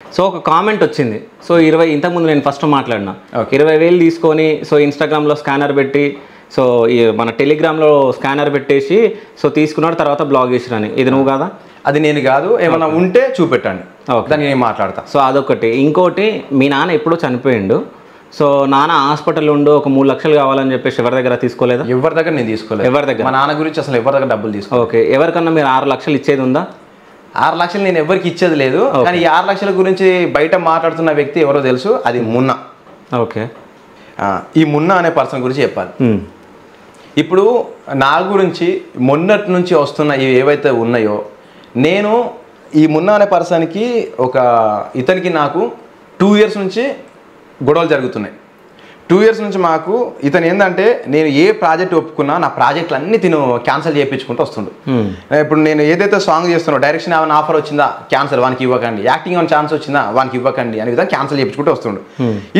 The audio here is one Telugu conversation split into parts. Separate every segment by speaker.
Speaker 1: సో ఒక కామెంట్ వచ్చింది. సో 20 ఇంతకుముందు నేను ఫస్ట్ మాట్లాడినా 20,000 తీసుకొని సో ఇన్స్టాగ్రామ్లో స్కానర్ పెట్టి సో మన టెలిగ్రామ్లో స్కానర్ పెట్టేసి సో తీసుకున్నాడు, తర్వాత బ్లాగ్ చేసిరని. ఇది నువ్వు కాదా?
Speaker 2: అది నేను కాదు, ఏమన్నా ఉంటే చూపెట్టండి, దాన్ని నేను మాట్లాడతా.
Speaker 1: సో అదొకటి. ఇంకోటి, మీ నాన్న ఎప్పుడో చనిపోయిండు. సో నాన్న హాస్పిటల్ ఉండు ఒక 3 లక్షలు కావాలని చెప్పేసి ఎవరి దగ్గర తీసుకోలేదా?
Speaker 2: ఎవరి దగ్గర నేను తీసుకోలేదు.
Speaker 1: ఎవరి దగ్గర?
Speaker 2: మా నాన్న గురించి అసలు ఎవరి దగ్గర డబ్బులు తీసుకో.
Speaker 1: ఓకే, ఎవరికన్నా మీరు 6 లక్షలు ఇచ్చేది ఉందా?
Speaker 2: 6 లక్షలు నేను ఎవరికి ఇచ్చేది లేదు. కానీ ఈ 6 లక్షల గురించి బయట మాట్లాడుతున్న వ్యక్తి ఎవరో తెలుసు, అది మున్నా.
Speaker 1: ఓకే,
Speaker 2: ఈ మున్నా అనే పర్సన్ గురించి చెప్పాలి. ఇప్పుడు నా గురించి మొన్నటి నుంచి వస్తున్న ఇవి ఏవైతే ఉన్నాయో, నేను ఈ మున్నా అనే పర్సన్కి ఇతనికి నాకు 2 ఇయర్స్ నుంచి గొడవలు జరుగుతున్నాయి. 2 ఇయర్స్ నుంచి మాకు ఇతను ఏంటంటే, నేను ఏ ప్రాజెక్ట్ ఒప్పుకున్నా నా ప్రాజెక్టులు అన్నీ తిను క్యాన్సిల్ చేయించుకుంటూ వస్తుండు. ఇప్పుడు నేను ఏదైతే సాంగ్ చేస్తున్నా, డైరెక్షన్ ఏమైనా ఆఫర్ వచ్చిందా క్యాన్సిల్, వానికి ఇవ్వకండి. యాక్టింగ్ ఏమైనా ఛాన్స్ వచ్చిందా వానికి ఇవ్వకండి అనే విధంగా క్యాన్సిల్ చేయించుకుంటూ వస్తుండు.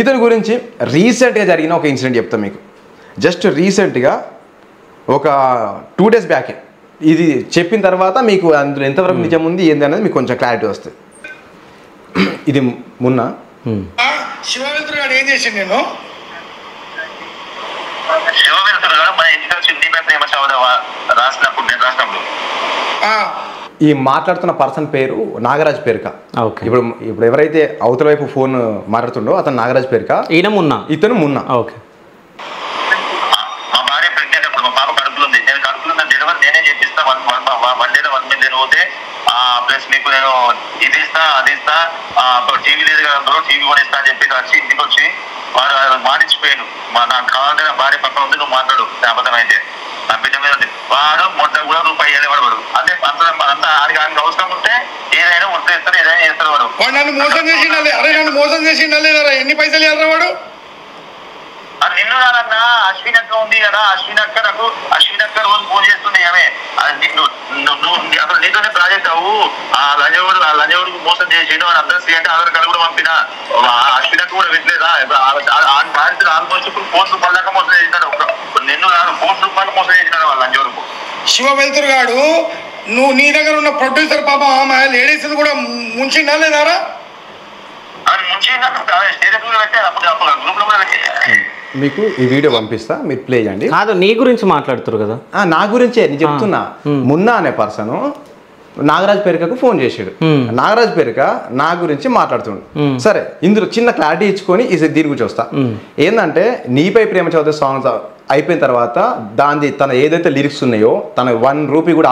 Speaker 2: ఇతని గురించి రీసెంట్గా జరిగిన ఒక ఇన్సిడెంట్ చెప్తాను మీకు. జస్ట్ రీసెంట్గా ఒక 2 డేస్ బ్యాకే ఇది చెప్పిన తర్వాత మీకు అందులో ఎంతవరకు నిజం ఉంది ఏంది అనేది మీకు కొంచెం క్లారిటీ వస్తుంది. ఇది మున్నా
Speaker 3: శివవేంద్ర గారు ఏం చేసిండు? నేను
Speaker 2: ఈ మాట్లాడుతున్న పర్సన్ పేరు నాగరాజ్ పేరుక. ఇప్పుడు ఎవరైతే అవతల వైపు ఫోన్ మాట్లాడుతుండో అతను నాగరాజ్ పేరుక,
Speaker 1: ఈయన మున్నా,
Speaker 2: ఇతను మున్నా.
Speaker 1: ఓకే.
Speaker 4: మా భార్య ప్రెగ్నెంట్, అప్పుడు మా పాప కడుపులో ఉంది. నేను కడుపులో డెలివరీ నేనే చేపిస్తా, 1 డే 1 minute పోతే ప్లస్ మీకు నేను ఇది ఇస్తా అది ఇస్తా, టీవీ లేదు కదా అందులో టీవీ కొనిస్తా అని చెప్పి వచ్చి ఇంటికి వచ్చి వాడు మాటిచ్చిపోయాను. నాకు కావాలంటే నా భార్య పక్కన ఉంది, నువ్వు మాట్లాడు అబద్ధం అయితే నా బిడ్డ మీద ఉంది. వాడు మొట్ట కూడా రూపాయి వాడు అంటే అంతా ఆడికి అవసరం ఉంటే ఏదైనా ఉత్తరిస్తారు, ఏదైనా చేస్తారు.
Speaker 3: వాడు నన్ను మోసం చేసిండా? అరే నన్ను మోసం చేసిండా లేదా? ఎన్ని పైసలు ఇవ్వరా వాడు?
Speaker 4: నిన్ను కాదన్నా, అశ్విన్ అక్క ఉంది కదా, అశ్విన్ అక్క రోజు ఫోన్ చేస్తుంది. ఆమె అసలు నీతోనే ప్రాజెక్ట్ అవ్వు, ఆ లంజవుడికి మోసం చేసిండు అని అందరూ అంటే ఆధార్ కార్డు కూడా పంపిన. అశ్విన్ అక్క కూడా పెట్టలేదా? బాధితులు ఆల్మోస్ట్ ఇప్పుడు 4 రూపాయల దాకా మోసం చేసినాడు. నిన్ను కాదు, 4 రూపాయలు మోసం చేసినాడు వాళ్ళ లంజవుడికి.
Speaker 3: శివ వెళ్తురు గాడు, నువ్వు నీ దగ్గర ఉన్న ప్రొడ్యూసర్ పాప ఆమె లేడీస్ కూడా ముంచిండా లేదారా?
Speaker 2: మీకు ఈ వీడియో పంపిస్తా, మీరు ప్లే చేయండి.
Speaker 1: కాదు, నీ గురించి మాట్లాడుతారు కదా.
Speaker 2: నా గురించే నేను చెప్తున్నా. మున్నా అనే పర్సన్ నాగరాజ్ పేరుకకు ఫోన్ చేసాడు. నాగరాజ్ పేరుక నా గురించి మాట్లాడుతుండు. సరే, ఇందులో చిన్న క్లారిటీ ఇచ్చుకొని దీని గురించి వస్తా. ఏంటంటే, నీపై ప్రేమ చదివే సాంగ్స్ అయిపోయిన తర్వాత తన ఏదైతే లిరిక్స్ ఉన్నాయో తన 1 రూపీ కూడా